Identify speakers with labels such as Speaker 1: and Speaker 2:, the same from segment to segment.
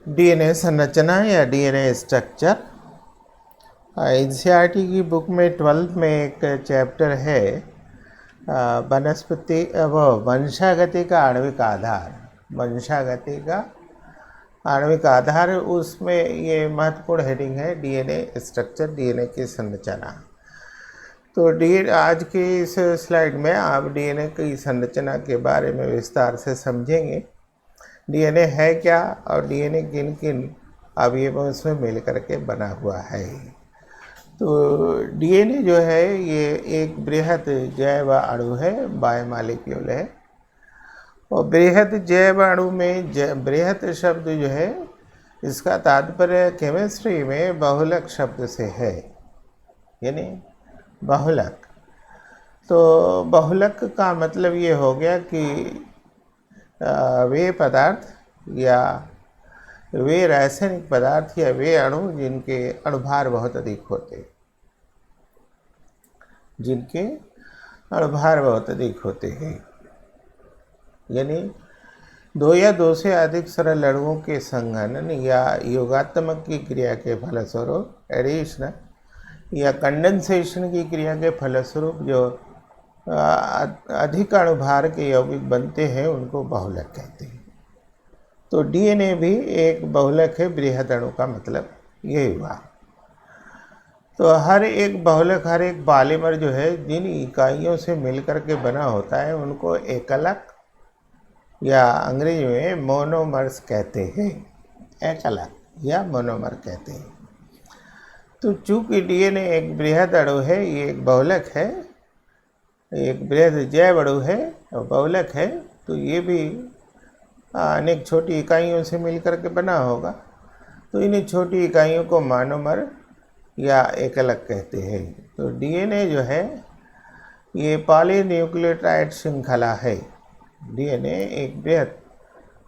Speaker 1: DNA संरचना या DNA structure. NCERT की बुक में 12th में एक चैप्टर है वनस्पति वो वंशागति का आणविक आधार। वंशागति का आणविक आधार, उसमें ये महत्वपूर्ण हेडिंग है डीएनए स्ट्रक्चर, डीएनए की संरचना। तो आज की इस स्लाइड में आप डीएनए की संरचना के बारे में विस्तार से समझेंगे। डीएनए है क्या और डीएनए किन किन अवयवों से मिल करके बना हुआ है। तो डीएनए जो है ये एक बृहद जैव अणु है, बायोमॉलिक्यूल है। और बृहद जैव अणु में बृहद शब्द जो है इसका तात्पर्य केमिस्ट्री में बहुलक शब्द से है, यानी बहुलक। तो बहुलक का मतलब ये हो गया कि वे पदार्थ या वे रासायनिक पदार्थ या वे अणु जिनके अणुभार बहुत अधिक होते, जिनके अणुभार बहुत अधिक होते हैं, यानी दो या दो से अधिक सरल अणुओं के संघनन या योगात्मक की क्रिया के फलस्वरूप, एडिशन या कंडेंसेशन की क्रिया के फलस्वरूप जो अधिक अणुभार के यौगिक बनते हैं उनको बहुलक कहते हैं। तो डीएनए भी एक बहुलक है, बृहद अणु का मतलब ये हुआ। तो हर एक बहुलक, हर एक पॉलीमर जो है जिन इकाइयों से मिलकर के बना होता है उनको एकलक या अंग्रेजी में मोनोमर्स कहते हैं, एकलक या मोनोमर कहते हैं। तो चूंकि डीएनए एक बृहद अणु है, ये एक बहुलक है, एक बृहद जैव अणु है और बहुलक है, तो ये भी अनेक छोटी इकाइयों से मिलकर के बना होगा। तो इन्हीं छोटी इकाइयों को मोनोमर या एकलक कहते हैं। तो डीएनए जो है ये पॉलीन्यूक्लियोटाइड श्रृंखला है। डीएनए एक बृहद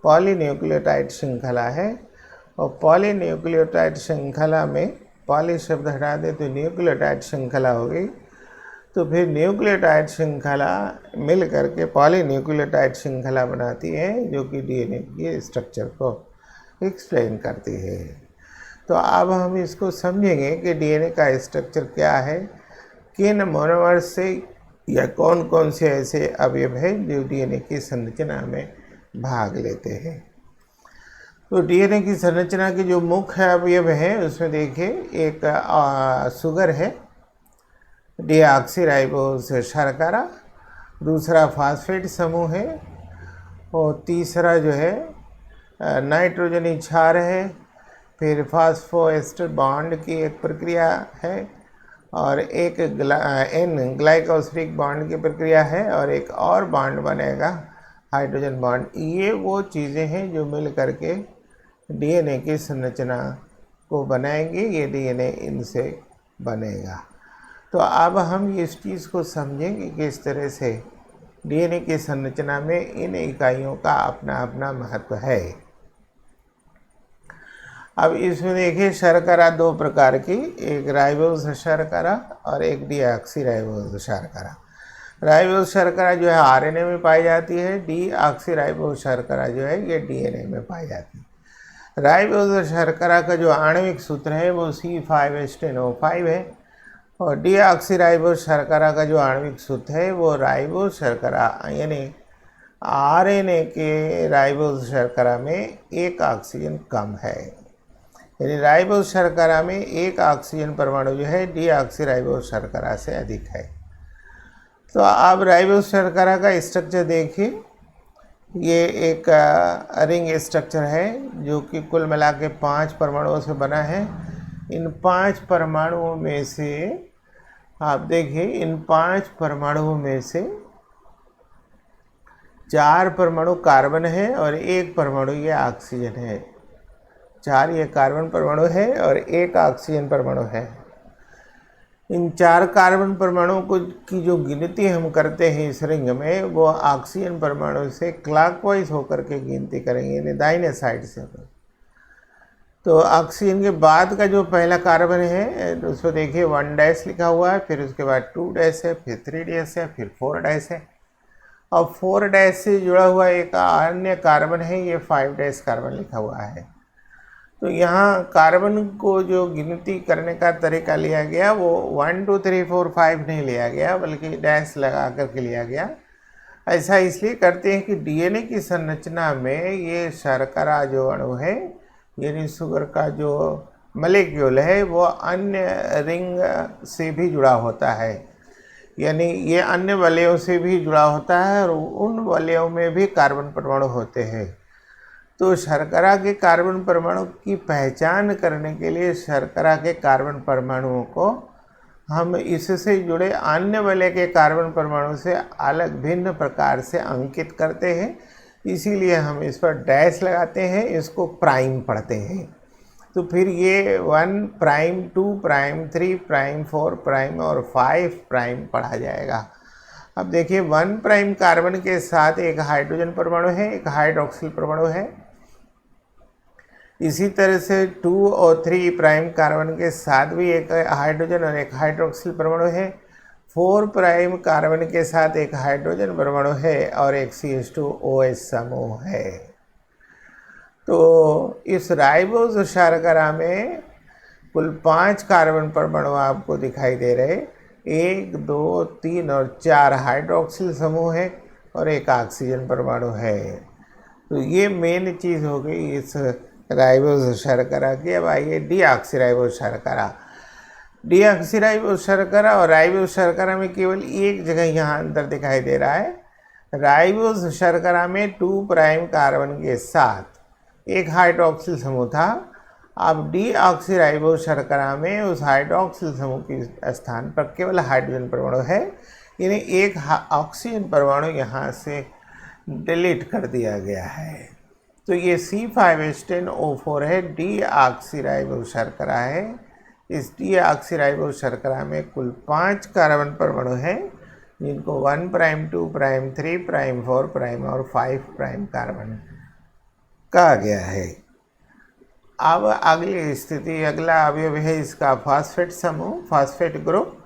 Speaker 1: पॉलीन्यूक्लियोटाइड श्रृंखला है और पॉलीन्यूक्लियोटाइड श्रृंखला में पॉली शब्द हटा दे तो न्यूक्लियोटाइड श्रृंखला हो गई। तो फिर न्यूक्लियोटाइड श्रृंखला मिल करके पॉलीन्यूक्लियोटाइड श्रृंखला बनाती है जो कि डीएनए के स्ट्रक्चर को एक्सप्लेन करती है। तो अब हम इसको समझेंगे कि डीएनए का स्ट्रक्चर क्या है, किन मोनोमर्स से या कौन कौन से ऐसे अवयव हैं जो डीएनए की संरचना में भाग लेते हैं। तो डीएनए की संरचना के जो मुख्य अवयव हैं उसमें देखिए, एक शुगर है, डीऑक्सीराइबोस शर्करा, दूसरा फास्फेट समूह है और तीसरा जो है नाइट्रोजनी क्षार है। फिर फास्फोएस्टर बॉन्ड की एक प्रक्रिया है और एक एन ग्लाइकोसिलिक बॉन्ड की प्रक्रिया है और एक और बॉन्ड बनेगा हाइड्रोजन बॉन्ड। ये वो चीज़ें हैं जो मिल करके डीएनए की संरचना को बनाएंगे। ये डीएनए इनसे बनेगा। तो अब हम इस चीज़ को समझेंगे कि किस तरह से डीएनए की संरचना में इन इकाइयों का अपना अपना महत्व है। अब इसमें देखिए, शर्करा दो प्रकार की, एक राइबोस शर्करा और एक डीऑक्सीराइबोस शर्करा। राइबोस शर्करा जो है आरएनए में पाई जाती है, डीऑक्सीराइबोस शर्करा जो है ये डीएनए में पाई जाती है। राइबोस शर्करा का जो आणविक सूत्र है वो C5H10O5 है और डीऑक्सीराइबोस शर्करा का जो आणविक सूत्र है वो राइबोस शर्करा यानी आरएनए के राइबोस शर्करा में एक ऑक्सीजन कम है, यानी राइबोस शर्करा में एक ऑक्सीजन परमाणु जो है डीऑक्सीराइबोस शर्करा से अधिक है। तो अब राइबोस शर्करा का स्ट्रक्चर देखिए, ये एक रिंग स्ट्रक्चर है जो कि कुल मिला के 5 परमाणुओं से बना है। इन 5 परमाणुओं में से आप देखिए, इन 5 परमाणुओं में से 4 परमाणु कार्बन है और 1 परमाणु ये ऑक्सीजन है। 4 ये कार्बन परमाणु है और 1 ऑक्सीजन परमाणु है। इन 4 कार्बन परमाणुओं को की जो गिनती हम करते हैं इस रिंग में, वो ऑक्सीजन परमाणु से क्लॉकवाइज होकर के गिनती करेंगे, यानी दाहिने साइड से। तो ऑक्सीजन के बाद का जो पहला कार्बन है तो उसको देखिए 1' लिखा हुआ है, फिर उसके बाद 2' है, फिर 3' है, फिर 4' है और 4' से जुड़ा हुआ एक अन्य कार्बन है, ये 5' कार्बन लिखा हुआ है। तो यहाँ कार्बन को जो गिनती करने का तरीका लिया गया वो 1 2 3 4 5 नहीं लिया गया, बल्कि डैश लगा करके लिया गया। ऐसा इसलिए करते हैं कि डीएनए की संरचना में ये शर्करा जो अणु है, यानी शुगर का जो मॉलिक्यूल है, वो अन्य रिंग से भी जुड़ा होता है, यानी ये अन्य वलयों से भी जुड़ा होता है और उन वलयों में भी कार्बन परमाणु होते हैं। तो शर्करा के कार्बन परमाणु की पहचान करने के लिए शर्करा के कार्बन परमाणुओं को हम इससे जुड़े अन्य वलय के कार्बन परमाणु से अलग भिन्न प्रकार से अंकित करते हैं, इसीलिए हम इस पर डैश लगाते हैं, इसको प्राइम पढ़ते हैं। तो फिर ये 1 प्राइम 2 प्राइम 3 प्राइम 4 प्राइम और 5 प्राइम पढ़ा जाएगा। अब देखिए 1 प्राइम कार्बन के साथ एक हाइड्रोजन परमाणु है, एक हाइड्रोक्सिल परमाणु है। इसी तरह से 2 और 3 प्राइम कार्बन के साथ भी एक हाइड्रोजन और एक हाइड्रोक्सिल परमाणु है। 4 प्राइम कार्बन के साथ एक हाइड्रोजन परमाणु है और एक CH2OH समूह है। तो इस राइबोज शर्करा में कुल 5 कार्बन परमाणु आपको दिखाई दे रहे, 1 2 3 और 4 हाइड्रोक्सिल समूह है और एक ऑक्सीजन परमाणु है। तो ये मेन चीज़ हो गई इस राइबोज शर्करा की। अब आइए डीऑक्सीराइबोज शर्करा। डीऑक्सीराइबोज शर्करा और राइबोज शर्करा में केवल एक जगह यहाँ अंतर दिखाई दे रहा है। राइबोज शर्करा में 2 प्राइम कार्बन के साथ एक हाइड्रोक्सिल समूह था। अब डीऑक्सीराइबोज शर्करा में उस हाइड्रोक्सिल समूह के स्थान पर केवल हाइड्रोजन परमाणु है, यानी एक ऑक्सीजन परमाणु यहाँ से डिलीट कर दिया गया है। तो ये C5H10O4 है, डीऑक्सीराइबोज शर्करा है। इस डीऑक्सीराइबोज शर्करा में कुल 5 कार्बन परमाणु हैं, जिनको 1 प्राइम 2 प्राइम 3 प्राइम 4 प्राइम और 5 प्राइम कार्बन कहा गया है। अब अगली स्थिति, अगला अवयव है इसका फास्फेट समूह, फास्फेट ग्रुप।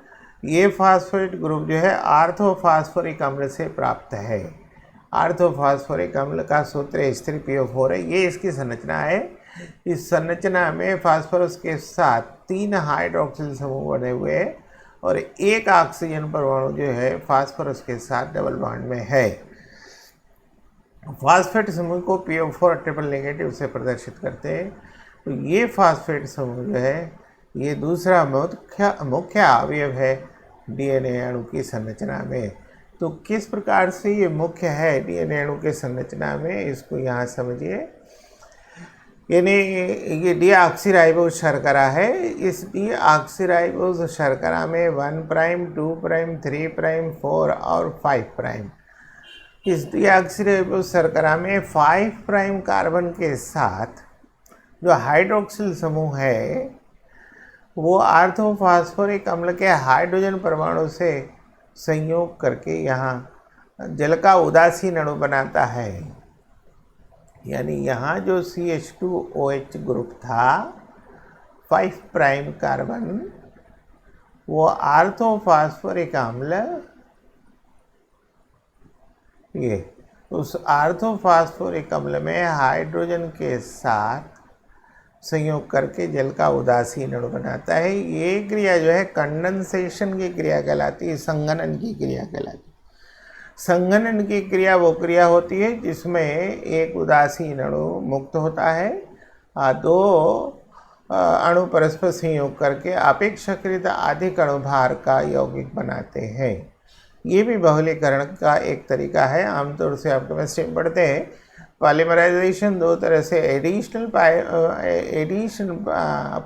Speaker 1: ये फास्फेट ग्रुप जो है आर्थोफास्फोरिक अम्ल से प्राप्त है। आर्थोफास्फोरिक अम्ल का सूत्र H3PO4 है, ये इसकी संरचना है। इस संरचना में फास्फोरस के साथ 3 हाइड्रोक्सिल समूह बने हुए हैं और एक ऑक्सीजन परमाणु जो है फास्फोरस के साथ डबल बॉन्ड में है। फास्फेट समूह को PO4 ट्रिपल नेगेटिव से प्रदर्शित करते हैं। तो ये फास्फेट समूह जो है ये दूसरा मुख्य अवयव है डीएनए अणु की संरचना में। तो किस प्रकार से ये मुख्य है डीएनए अणु के संरचना में, इसको यहाँ समझिए। यानी ये डीऑक्सीराइबोज शर्करा है। इस डीऑक्सीराइबोज शर्करा में 1 प्राइम 2 प्राइम 3 प्राइम 4 और 5 प्राइम। इस डीऑक्सीराइबोज शर्करा में 5 प्राइम कार्बन के साथ जो हाइड्रोक्सिल समूह है वो आर्थोफास्फोरिक अम्ल के हाइड्रोजन परमाणु से संयोग करके यहाँ जल का उदासीन अणु बनाता है। यानी यहाँ जो CH2OH ग्रुप था 5 प्राइम कार्बन, वो आर्थोफास्फोरिक अम्ल ये उस आर्थोफास्फोरिक अम्ल में हाइड्रोजन के साथ संयोग करके जल का उदासीन अणु बनाता है। ये क्रिया जो है कंडेंसेशन की क्रिया कहलाती है, संघनन की क्रिया कहलाती है। संघनन की क्रिया वो क्रिया होती है जिसमें एक उदासीन अणु मुक्त होता है, 2 अणु परस्पर संयोग करके अपेक्षाकृत अधिक अणुभार का यौगिक बनाते हैं। ये भी बहुलीकरण का एक तरीका है। आमतौर से आप केमिस्ट्री में पढ़ते हैं पॉलीमराइजेशन 2 तरह से, addition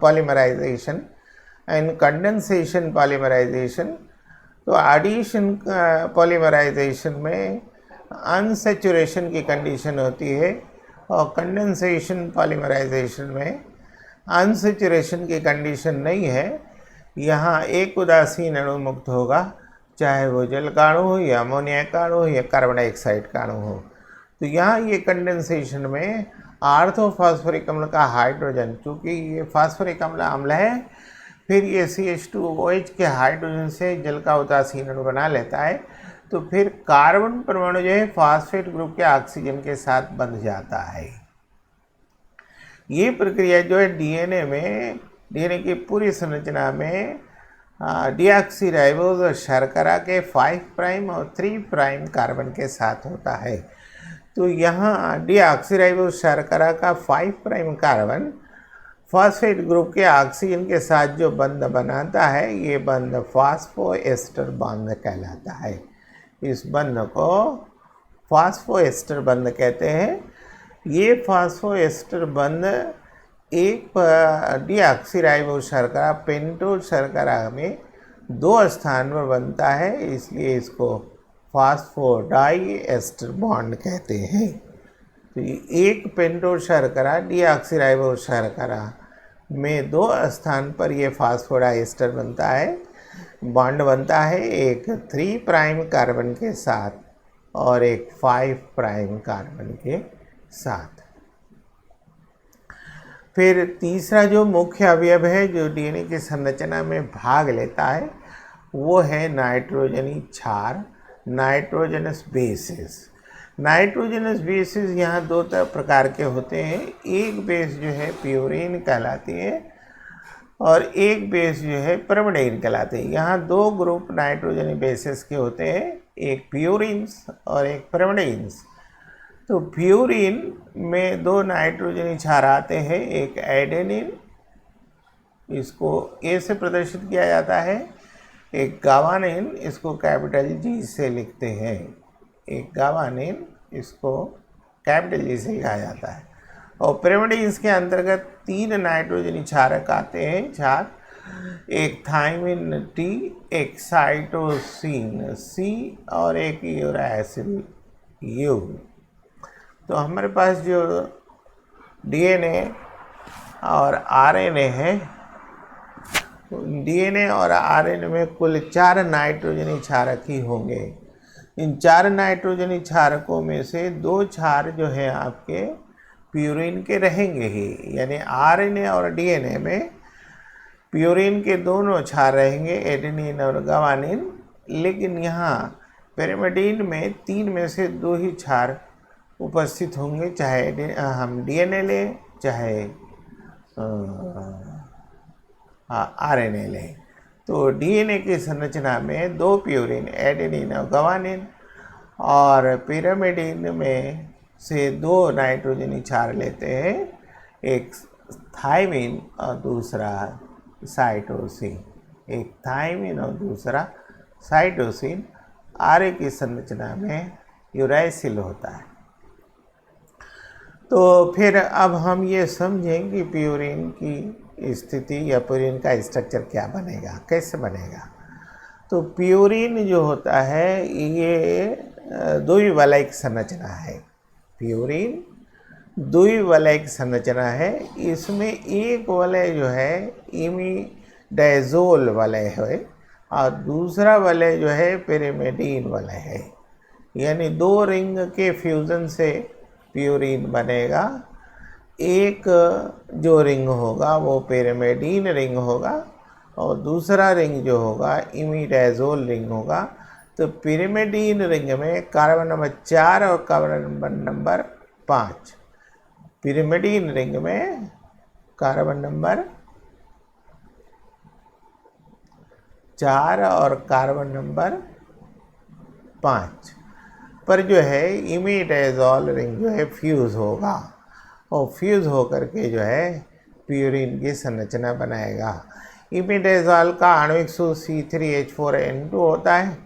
Speaker 1: polymerisation and condensation polymerisation. तो एडिशन पॉलीमराइजेशन में अनसैचुरेशन की कंडीशन होती है और कंडेंसेशन पॉलीमराइजेशन में अनसैचुरेशन की कंडीशन नहीं है। यहाँ एक उदासीन अणु मुक्त होगा, चाहे वो जल का अणु हो या अमोनिया का अणु हो या कार्बन डाइऑक्साइड का अणु हो। तो यहाँ ये कंडेंसेशन में आर्थोफास्फोरिक अम्ल का हाइड्रोजन, चूँकि ये फास्फोरिक अम्ल है, फिर ये CH2OH के हाइड्रोजन से जल का उदासीन अणु बना लेता है। तो फिर कार्बन परमाणु जो है फास्फेट ग्रुप के ऑक्सीजन के साथ बंध जाता है। ये प्रक्रिया जो है डीएनए की पूरी संरचना में डीऑक्सीराइबोज और शर्करा के 5 प्राइम और 3 प्राइम कार्बन के साथ होता है। तो यहाँ डीऑक्सीराइबोज शर्करा का 5 प्राइम कार्बन फॉस्फेट ग्रुप के ऑक्सीजन के साथ जो बंध बनाता है, ये बंध फॉस्फोएस्टर बंध कहलाता है। इस बंध को फॉस्फोएस्टर बंध कहते हैं। ये फॉस्फोएस्टर बंध एक डीऑक्सीराइबोज शर्करा पेंटोज शर्करा में 2 स्थान पर बनता है, इसलिए इसको फॉस्फोडाइएस्टर बॉन्ड कहते हैं। तो एक पेंटोज शर्करा डीऑक्सीराइबोज शर्करा में 2 स्थान पर ये फॉस्फोडाइएस्टर बनता है, बॉन्ड बनता है, एक 3 प्राइम कार्बन के साथ और एक 5 प्राइम कार्बन के साथ। फिर तीसरा जो मुख्य अवयव है जो डीएनए की संरचना में भाग लेता है, वो है नाइट्रोजनी क्षार, नाइट्रोजनस बेसिस। नाइट्रोजनस बेसिस यहाँ 2 प्रकार के होते हैं। एक बेस जो है प्यूरिन कहलाती है और एक बेस जो है पिरिमिडीन कहलाते हैं। यहाँ 2 ग्रुप नाइट्रोजनी बेसिस के होते हैं, एक प्यूरिन्स और एक पिरिमिडीन्स। तो प्यूरिन में 2 नाइट्रोजनी क्षार आते हैं, एक एडेनिन, इसको ए से प्रदर्शित किया जाता है, एक गावानिन, इसको कैपिटल जी से लिखते हैं, एक गावानिन, इसको कैपिटल जी से लिखा जाता है। और पिरिमिडीन्स के अंतर्गत 3 नाइट्रोजनी क्षारक आते हैं, एक थाइमिन टी, एक साइटोसिन सी और एक यूरासिल यू। तो हमारे पास जो डीएनए और आरएनए है, डीएनए और आरएनए में कुल 4 नाइट्रोजनी क्षारक ही होंगे। इन 4 नाइट्रोजनी क्षारकों में से 2 क्षार जो है आपके प्यूरिन के रहेंगे ही, यानी आरएनए और डीएनए में प्यूरिन के दोनों क्षार रहेंगे, एडेनिन और गावानिन। लेकिन यहाँ पिरिमिडीन में 3 में से 2 ही क्षार उपस्थित होंगे, चाहे हम डीएनए लें चाहे आरएनए लें। तो डीएनए की संरचना में 2 प्यूरिन, एडेनिन और गावानिन, और पिरिमिडीन में से 2 नाइट्रोजनी क्षार लेते हैं, एक थाइमिन और दूसरा साइटोसिन, एक थाइमिन और दूसरा साइटोसिन। आरए की संरचना में यूरासिल होता है। तो फिर अब हम ये समझें कि प्यूरिन की स्थिति या प्यूरिन का स्ट्रक्चर क्या बनेगा, कैसे बनेगा। तो प्यूरिन जो होता है ये द्विवलयिक संरचना है। प्यूरिन द्विवलयिक संरचना है। इसमें एक वलय जो है इमिडाजोल वलय है और दूसरा वलय जो है पिरिमिडीन वलय है, यानी 2 रिंग के फ्यूज़न से प्यूरिन बनेगा। एक जो रिंग होगा वो पिरिमिडीन रिंग होगा और दूसरा रिंग जो होगा इमिडाजोल रिंग होगा। तो पिरिमिडीन रिंग में कार्बन नंबर 4 और कार्बन नंबर 5, पिरिमिडीन रिंग में कार्बन नंबर 4 और कार्बन नंबर 5 पर जो है इमिडाजोल रिंग जो है फ्यूज़ होगा और फ्यूज़ होकर के जो है प्यूरिन की संरचना बनाएगा। इमिडाजोल का आणविक सूत्र C3H4N2 होता है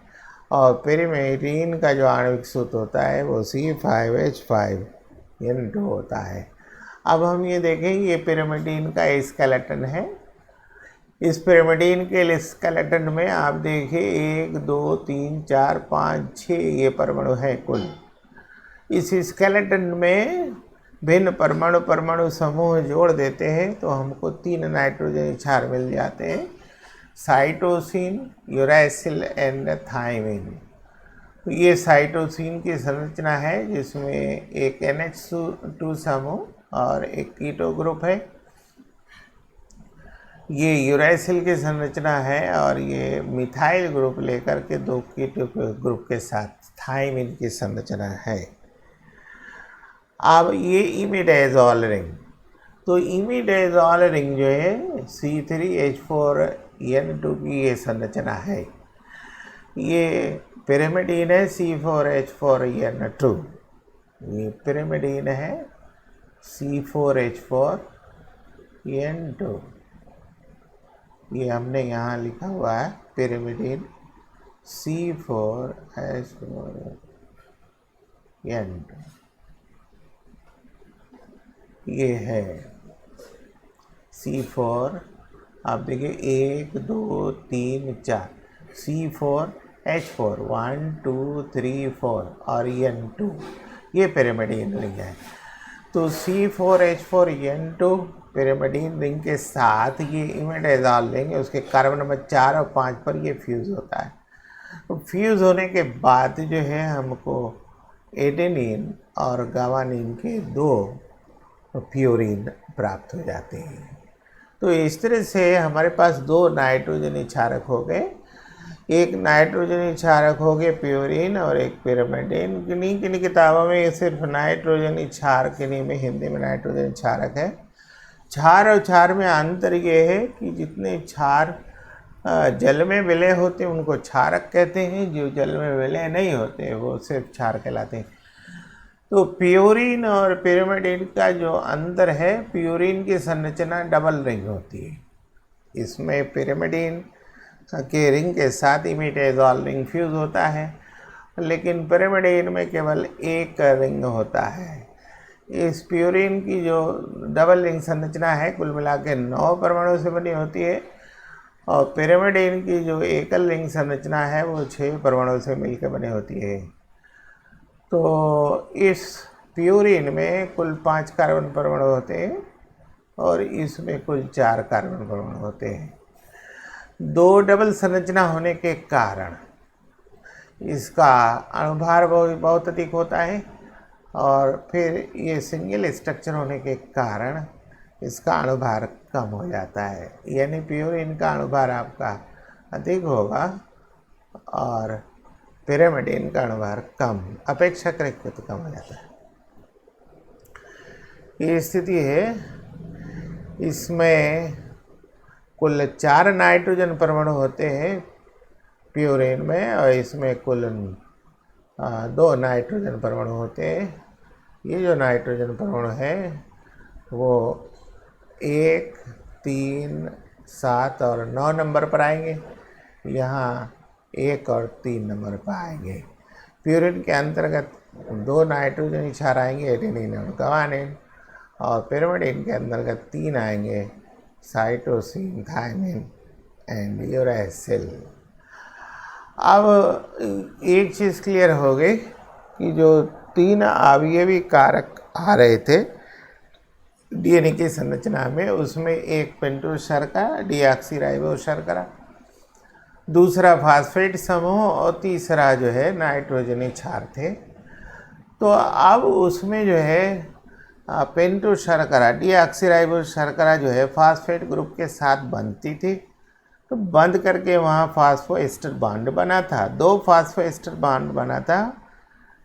Speaker 1: और पिरिमिडीन का जो आणविक सूत्र होता है वो C5H5N2 होता है। अब हम ये देखेंगे, ये पिरिमिडीन का स्केलेटन है। इस पिरिमिडीन के स्केलेटन में आप देखिए 1 2 3 4 5 6 ये परमाणु है कुल। इस स्केलेटन में भिन्न परमाणु समूह जोड़ देते हैं तो हमको 3 नाइट्रोजन क्षार मिल जाते हैं, साइटोसिन, यूरासिल एंड थाइमिन। तो ये साइटोसिन की संरचना है जिसमें एक NH2 समूह और एक कीटो ग्रुप है। ये यूरासिल की संरचना है और ये मिथाइल ग्रुप लेकर के 2 कीटो ग्रुप के साथ थाइमिन की संरचना है। अब ये इमिडाजोल रिंग, तो इमिडाज़ोल रिंग जो है C3H4N2 की ये संरचना है। ये पिरिमिडीन है C4H4N2, ये पिरिमिडीन है C4H4N2, ये हमने यहाँ लिखा हुआ है पिरिमिडीन C4H4N2, ये है C4। आप देखिए 1 2 3 4 C4H4 1 2 3 4 और N2, ये पिरिमिडीन रिंग है। तो C4H4N2 पिरिमिडीन रिंग के साथ ये इमिडाज़ोल लेंगे, उसके कार्बन नंबर 4 और 5 पर ये फ्यूज़ होता है। तो फ्यूज़ होने के बाद जो है हमको एडेनिन और गावानिन के 2 प्यूरिन प्राप्त हो जाते हैं। तो इस तरह से हमारे पास 2 नाइट्रोजनी क्षारक हो गए, एक नाइट्रोजनी क्षारक हो गए प्यूरिन और एक पिरिमिडीन। किन्हीं किताबों में सिर्फ नाइट्रोजनी क्षार, किन्हीं में हिंदी में नाइट्रोजनी क्षारक है। क्षार और क्षार में अंतर ये है कि जितने क्षार जल में विलय होते हैं उनको क्षारक कहते हैं, जो जल में विलय नहीं होते वो सिर्फ क्षार कहलाते हैं। तो प्यूरिन और पिरिमिडीन का जो अंतर है, प्यूरिन की संरचना डबल रिंग होती है, इसमें पिरिमिडीन के रिंग के साथ इमिडाज़ोल रिंग फ्यूज़ होता है, लेकिन पिरिमिडीन में केवल एक रिंग होता है। इस प्यूरिन की जो डबल रिंग संरचना है कुल मिला के 9 परमाणु से बनी होती है, और पिरिमिडीन की जो एकल रिंग संरचना है वो 6 परमाणु से मिलकर बनी होती है। तो इस प्यूरिन में कुल 5 कार्बन परमाणु होते हैं और इसमें कुल 4 कार्बन परमाणु होते हैं। 2 डबल संरचना होने के कारण इसका अणुभार बहुत अधिक होता है, और फिर ये सिंगल स्ट्रक्चर होने के कारण इसका अणुभार कम हो जाता है, यानी प्यूरिन का अणुभार आपका अधिक होगा और पिरिमिडीन का अणुभार कम, अपेक्षाकृत कम हो जाता है। ये स्थिति है। इसमें कुल 4 नाइट्रोजन परमाणु होते हैं प्यूरिन में, और इसमें कुल 2 नाइट्रोजन परमाणु होते हैं। ये जो नाइट्रोजन परमाणु है वो 1 3 7 और 9 नंबर पर आएंगे, यहाँ 1 और 3 नंबर पर आएंगे। प्यूरिन के अंतर्गत 2 नाइट्रोजन क्षार आएंगे, एडेनिन और गावानिन, और पिरिमिडीन के अंतर्गत 3 आएंगे, साइटोसिन, थायमिन एंड यूरैसिल। अब एक चीज़ क्लियर हो गई कि जो 3 अवयवी कारक आ रहे थे डीएनए की संरचना में, उसमें एक पेंटोज शर्करा, डीऑक्सीराइबोस शर्करा, दूसरा फास्फेट समूह और तीसरा जो है नाइट्रोजनी क्षार थे। तो अब उसमें जो है पेंटोज शर्करा, डीऑक्सीराइबोस शर्करा जो है फास्फेट ग्रुप के साथ बंधती थी, तो बंद करके वहाँ फास्फोएस्टर बॉन्ड बना था, 2 फास्फोएस्टर बॉन्ड बना था,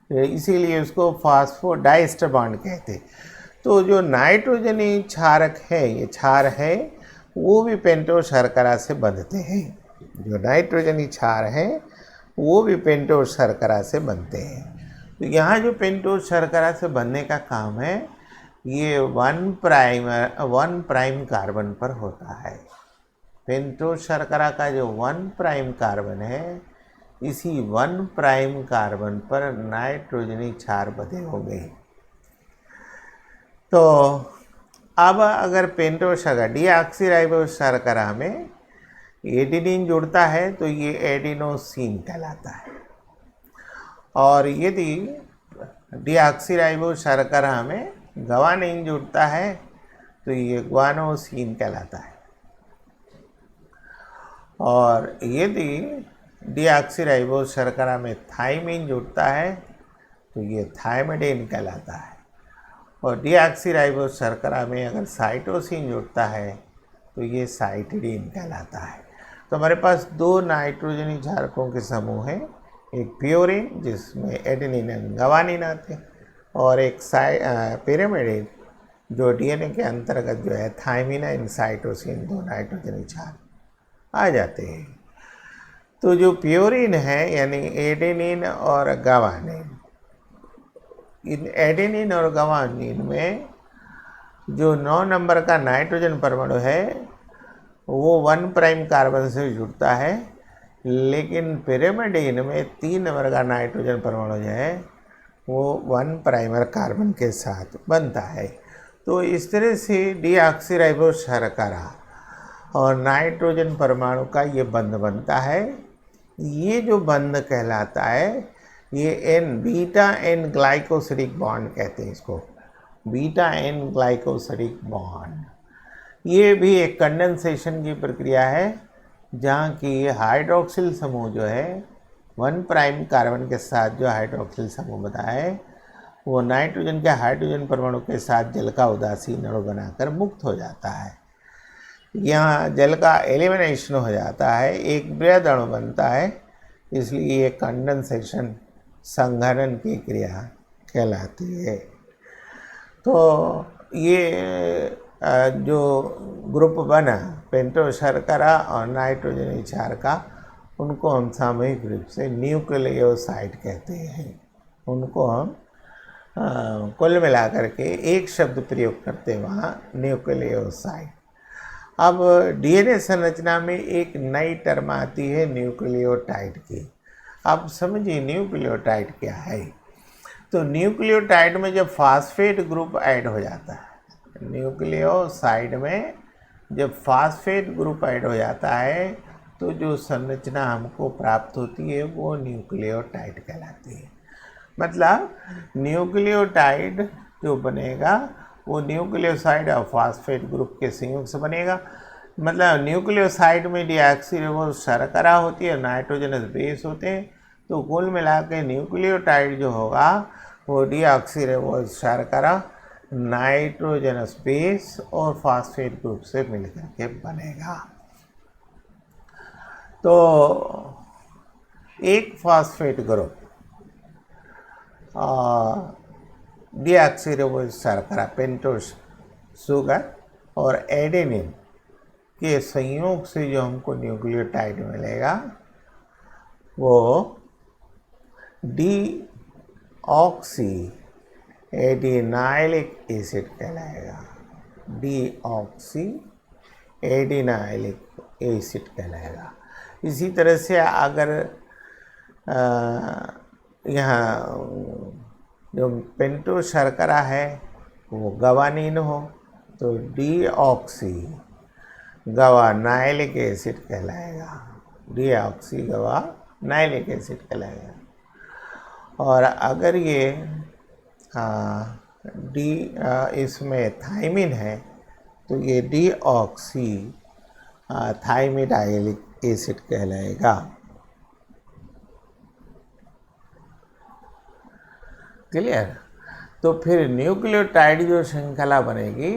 Speaker 1: इसीलिए उसको फास्फोडाइस्टर बॉन्ड कहते। तो जो नाइट्रोजनी क्षारक है, ये क्षार है, वो भी पेंटोज शर्करा से बंधते हैं। जो नाइट्रोजनी क्षार है वो भी पेंटोज शर्करा से बनते हैं। तो यहाँ जो पेंटोज शर्करा से बनने का काम है, ये 1' कार्बन पर होता है। पेंटोज शर्करा का जो 1' कार्बन है, इसी 1' कार्बन पर नाइट्रोजनी क्षार बंधे हो गए। तो अब अगर पेंटोज शर्करा, डीऑक्सीराइबोस शर्करा में एडेनिन जुड़ता है तो ये एडिनोसिन कहलाता है, और यदि डीऑक्सीराइबोस शर्करा में गावानिन जुड़ता है तो ये ग्वानोसिन कहलाता है, और यदि डीऑक्सीराइबोस शर्करा में थाइमिन जुड़ता है तो ये थायमिडिन कहलाता है, और डीऑक्सीराइबोस शर्करा में अगर साइटोसिन जुड़ता है तो ये साइटिडीन कहलाता है। तो हमारे पास 2 नाइट्रोजनी क्षारकों के समूह हैं, एक प्यूरिन जिसमें एडेनिन एंड गावानिन आते हैं, और एक पिरिमिडीन जो डीएनए के अंतर्गत जो है थायमिन इन साइटोसिन 2 नाइट्रोजन क्षार आ जाते हैं। तो जो प्योरीन है यानी एडेनिन और गवानीन, इन एडेनिन और गवानीन में जो 9 नंबर का नाइट्रोजन परमाणु है वो 1 प्राइम कार्बन से जुड़ता है, लेकिन पिरिमिडीन में 3 नंबर का नाइट्रोजन परमाणु जो है वो 1 प्राइमर कार्बन के साथ बनता है। तो इस तरह से डीऑक्सीराइबोस शर्करा और नाइट्रोजन परमाणु का ये बंध बनता है। ये जो बंध कहलाता है ये बीटा एन ग्लाइकोसिडिक बॉन्ड कहते हैं इसको, बीटा एन ग्लाइकोसिडिक बॉन्ड। ये भी एक कंडेंसेशन की प्रक्रिया है जहाँ की हाइड्रोक्सिल समूह जो है 1 प्राइम कार्बन के साथ जो हाइड्रोक्सिल समूह बना है वो नाइट्रोजन के हाइड्रोजन परमाणु के साथ जल का उदासीन अणु बनाकर मुक्त हो जाता है। यहाँ जल का एलिमिनेशन हो जाता है, एक बृहद अणु बनता है, इसलिए ये कंडेंसेशन संघनन की क्रिया कहलाती है। तो ये जो ग्रुप बना पेंटोस शर्करा और नाइट्रोजन क्षार का, उनको हम सामूहिक रूप से न्यूक्लियोसाइड कहते हैं। उनको हम कुल मिलाकर के एक शब्द प्रयोग करते हैं वहाँ, न्यूक्लियोसाइड। अब डीएनए संरचना में एक नई टर्म आती है न्यूक्लियोटाइड की। अब समझिए न्यूक्लियोटाइड क्या है। तो न्यूक्लियोटाइड में जब फास्फेट ग्रुप ऐड हो जाता है, न्यूक्लियोसाइड में जब फास्फेट ग्रुप ऐड हो जाता है तो जो संरचना हमको प्राप्त होती है वो न्यूक्लियोटाइड कहलाती है। मतलब न्यूक्लियोटाइड जो बनेगा वो न्यूक्लियोसाइड और फास्फेट ग्रुप के संयोग से बनेगा। मतलब न्यूक्लियोसाइड में डीऑक्सीराइबोस शर्करा होती है, नाइट्रोजनस बेस होते हैं। तो कुल मिला के न्यूक्लियोटाइड जो होगा वो डीऑक्सीराइबोस शर्करा, नाइट्रोजनस बेस और फास्फेट ग्रुप से मिलकर के बनेगा। तो एक फास्फेट ग्रुप डीऑक्सीराइबोस शर्करा, पेंटोस शुगर और एडेनिन के संयोग से जो हमको न्यूक्लियोटाइड मिलेगा वो डीऑक्सी एडिनाइलिक एसिड कहलाएगा, डीऑक्सी एडिनाइलिक एसिड कहलाएगा। इसी तरह से अगर यहाँ जो पेंटोस शर्करा है वो गवानीन हो तो डीऑक्सी गवानाइलिक एसिड कहलाएगा, डीऑक्सी गवानाइलिक एसिड कहलाएगा। और अगर ये इसमें थायमिन है तो ये डीऑक्सी थायमिडाइलिक एसिड कहलाएगा। क्लियर। तो फिर न्यूक्लियोटाइड जो श्रृंखला बनेगी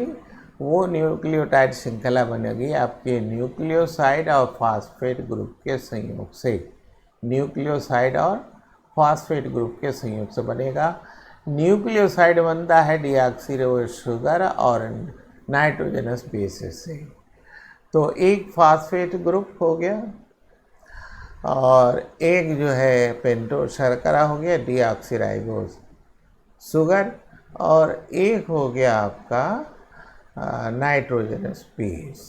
Speaker 1: वो न्यूक्लियोटाइड श्रृंखला बनेगी आपके न्यूक्लियोसाइड और फास्फेट ग्रुप के संयोग से, न्यूक्लियोसाइड और फास्फेट ग्रुप के संयोग से बनेगा। न्यूक्लियोसाइड बनता है डीऑक्सीराइबोस शुगर और नाइट्रोजनस बेसिस से। तो एक फास्फेट ग्रुप हो गया और एक जो है पेंटोस शर्करा हो गया डीऑक्सीराइबोस शुगर, और एक हो गया आपका नाइट्रोजनस बेस।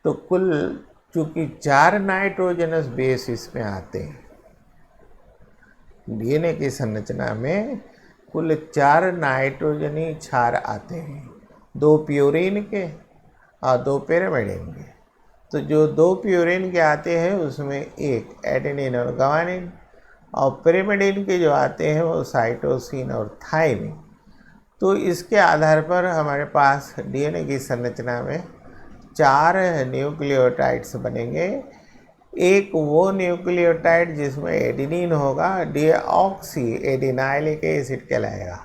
Speaker 1: तो कुल चूँकि 4 नाइट्रोजनस बेस इसमें आते हैं, डीएनए की संरचना में कुल 4 नाइट्रोजनी क्षार आते हैं, 2 प्यूरिन के और 2 पिरिमिडीन के। तो जो 2 प्यूरिन के आते हैं उसमें एक एडेनिन और गवानीन, और पिरिमिडीन के जो आते हैं वो साइटोसिन और थायमिन। तो इसके आधार पर हमारे पास डीएनए की संरचना में 4 न्यूक्लियोटाइड्स बनेंगे। एक वो न्यूक्लियोटाइड जिसमें एडेनिन होगा, डीऑक्सी एडिनाइलिक एसिड कहलाएगा।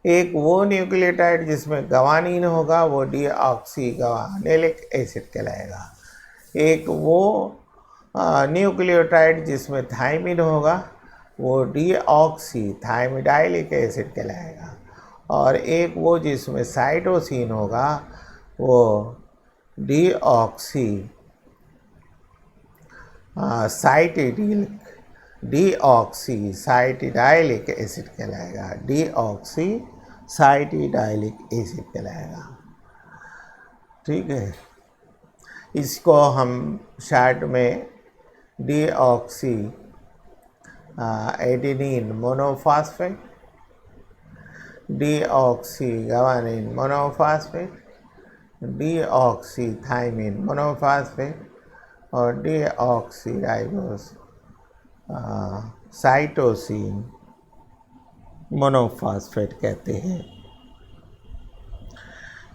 Speaker 1: एक वो न्यूक्लियोटाइड जिसमें गवानीन होगा, वो डीऑक्सी गवानिलिक एसिड कहलाएगा। एक वो न्यूक्लियोटाइड जिसमें थायमिन होगा, वो डीऑक्सी थायमिडाइलिक एसिड कहलाएगा। और एक वो जिसमें साइटोसिन होगा वो डीऑक्सी साइटिडाइलिक एसिड कहलाएगा, डीऑक्सी साइटिडाइलिक एसिड कहलाएगा। ठीक है, इसको हम शार्ट में deoxy adenine monophosphate, deoxy guanine monophosphate, deoxythymine monophosphate और डीऑक्सीराइबोस साइटोसिन मोनोफॉस्फेट कहते हैं।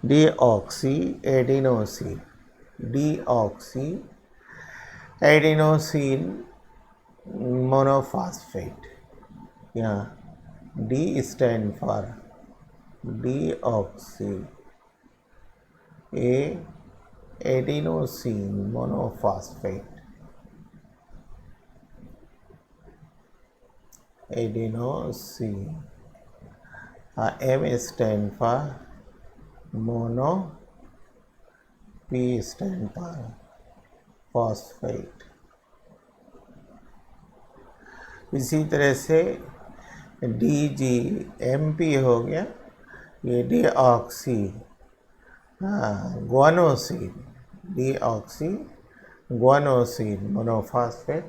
Speaker 1: Deoxy adenosine, deoxy adenosine monophosphate, यहाँ D stand for deoxy adenosine monophosphate, adenosine, M stand for mono, P stand for phosphate. इसी तरह से DGMP हो गया, ये deoxy guanosine, deoxy guanosine monophosphate,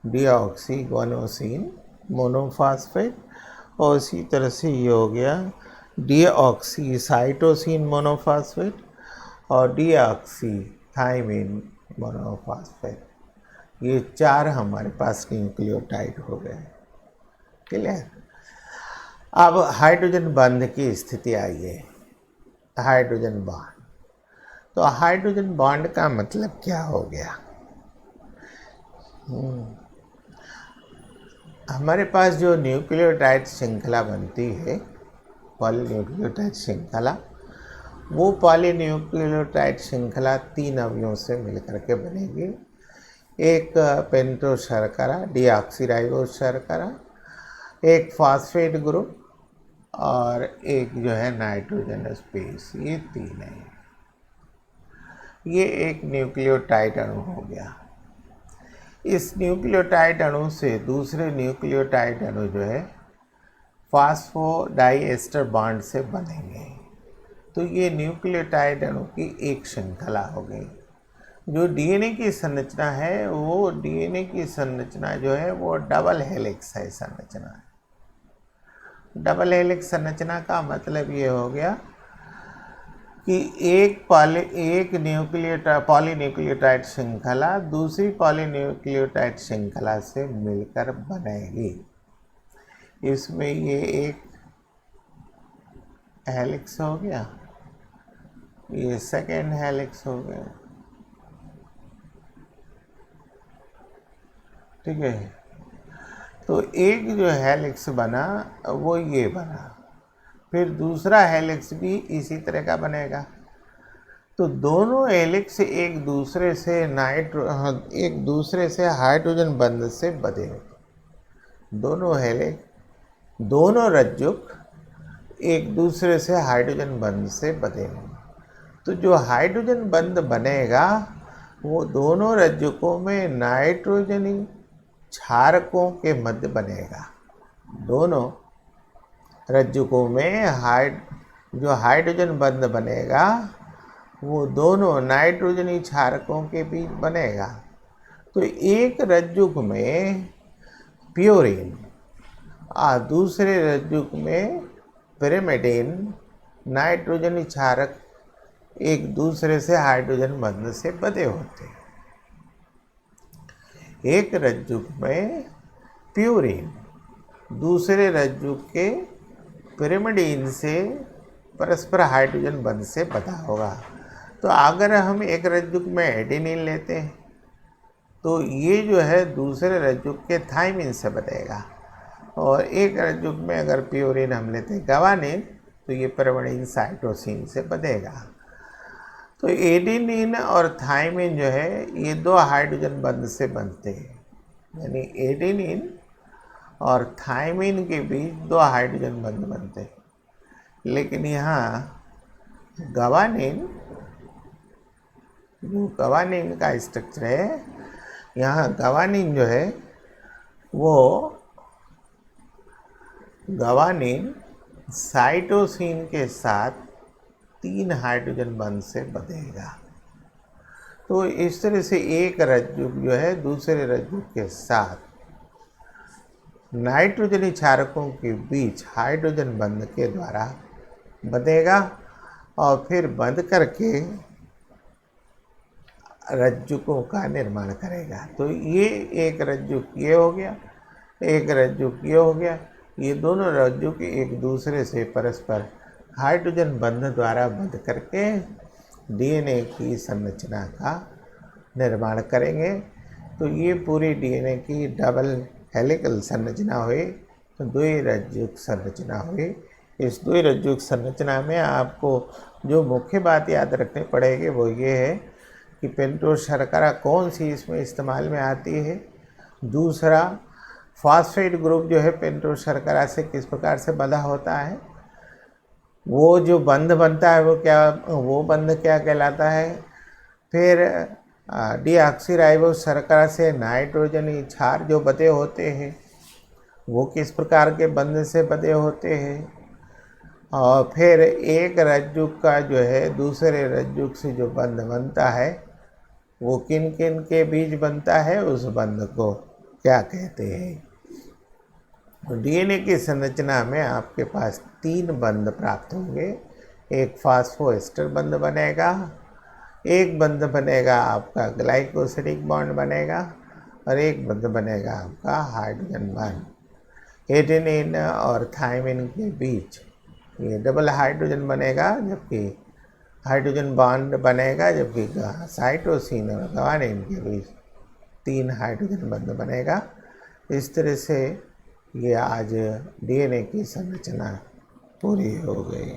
Speaker 1: deoxy guanosine monophosphate. और इसी तरह से ये हो गया डीऑक्सी साइटोसिन मोनोफॉस्फेट और डीऑक्सीथाइमिन मोनोफॉस्फेट। ये 4 हमारे पास न्यूक्लियोटाइड हो गए। क्लियर? अब हाइड्रोजन बंध की स्थिति आई है, हाइड्रोजन बॉन्ड। तो हाइड्रोजन बॉन्ड का मतलब क्या हो गया? हमारे पास जो न्यूक्लियोटाइड श्रृंखला बनती है, पॉलीन्यूक्लियोटाइड श्रृंखला, वो पॉलीन्यूक्लियोटाइड श्रृंखला 3 अवयवों से मिलकर के बनेगी। एक पेंटोस शर्करा, डीऑक्सीराइबोस शर्करा, एक फॉस्फेट ग्रुप और एक जो है नाइट्रोजनस बेस। ये 3 है। ये एक न्यूक्लियोटाइड अणु हो गया। इस न्यूक्लियोटाइड अणु से दूसरे न्यूक्लियोटाइड अणु जो है फॉस्फोडाइएस्टर बॉन्ड से बनेंगे। तो ये न्यूक्लियोटाइड अणु की एक श्रृंखला हो गई। जो डीएनए की संरचना है, वो डीएनए की संरचना जो है वो डबल हेलिक्स है संरचना। डबल हेलिक्स संरचना का मतलब ये हो गया कि एक पॉलीन्यूक्लियोटाइड श्रृंखला दूसरी पॉलीन्यूक्लियोटाइड श्रृंखला से मिलकर बनेगी। इसमें ये एक हेलिक्स हो गया, ये सेकेंड हेलिक्स हो गया। ठीक है, तो एक जो हेलिक्स बना वो ये बना, फिर दूसरा हेलिक्स भी इसी तरह का बनेगा। तो दोनों हेलिक्स एक दूसरे से हाइड्रोजन बंध से बंधे। दोनों हेलिक्स, दोनों रज्जुक एक दूसरे से हाइड्रोजन बंध से बंधे। तो जो हाइड्रोजन बंध बनेगा वो दोनों रज्जुकों में नाइट्रोजनी क्षारकों के मध्य बनेगा। दोनों रज्जुकों में जो हाइड्रोजन बंध बनेगा वो दोनों नाइट्रोजनी क्षारकों के बीच बनेगा। तो एक रज्जुक में प्यूरिन और दूसरे रज्जुक में पिरिमिडिन, नाइट्रोजनी क्षारक एक दूसरे से हाइड्रोजन बंध से बंधे होते हैं। एक रज्जुक में प्यूरिन दूसरे रज्जुक के पिरिमिडिन से परस्पर हाइड्रोजन बंध से बंधा होगा। तो अगर हम एक रज्जुक में एडेनिन लेते हैं तो ये जो है दूसरे रज्जुक के थाइमिन से बंधेगा, और एक रज्जुक में अगर प्यूरिन हम लेते हैं गवानिन तो ये पिरिमिडिन साइटोसिन से बंधेगा। तो एडेनिन और थाइमिन जो है ये 2 हाइड्रोजन बंध से बनते हैं, यानी एडेनिन और थाइमिन के बीच 2 हाइड्रोजन बंध बनते हैं। लेकिन यहाँ गवानीन, जो गवानीन का स्ट्रक्चर है, यहाँ गवानीन जो है वो गवानीन साइटोसिन के साथ 3 हाइड्रोजन बंध से बंधेगा। तो इस तरह से एक रज्जुक जो है दूसरे रज्जुक के साथ नाइट्रोजनी क्षारकों के बीच हाइड्रोजन बंध के द्वारा बंधेगा और फिर बंध करके रज्जुकों का निर्माण करेगा। तो ये एक रज्जुक ये हो गया, एक रज्जुक ये हो गया। ये दोनों रज्जुक एक दूसरे से परस्पर हाइड्रोजन बंध द्वारा बंध करके डीएनए की संरचना का निर्माण करेंगे। तो ये पूरी डीएनए की डबल हेलिकल संरचना हुई, तो द्विरज्जुक संरचना हुई। इस द्विरज्जुक संरचना में आपको जो मुख्य बात याद रखनी पड़ेगी वो ये है कि पेंटोस शर्करा कौन सी इसमें इस्तेमाल में आती है। दूसरा, फॉस्फेट ग्रुप जो है पेंटोस शर्करा से किस प्रकार से बंधा होता है, वो जो बंध बनता है वो बंध क्या कहलाता है। फिर डीऑक्सीराइबोस शर्करा से नाइट्रोजनी क्षार जो बंधे होते हैं वो किस प्रकार के बंध से बंधे होते हैं। और फिर एक रज्जुक का जो है दूसरे रज्जुक से जो बंध बनता है वो किन किन के बीच बनता है, उस बंध को क्या कहते हैं। डीएनए की संरचना में आपके पास 3 बंध प्राप्त होंगे। एक फास्फोएस्टर बंध बनेगा, एक बंध बनेगा आपका ग्लाइकोसिडिक बॉन्ड बनेगा, और एक बंध बनेगा आपका हाइड्रोजन बॉन्ड। एडेनिन और थायमिन के बीच ये डबल हाइड्रोजन बनेगा, जबकि हाइड्रोजन बॉन्ड बनेगा, जबकि साइटोसिन और गवानीन के बीच 3 हाइड्रोजन बंध बनेगा। इस तरह से ये आज डीएनए की संरचना पूरी हो गई।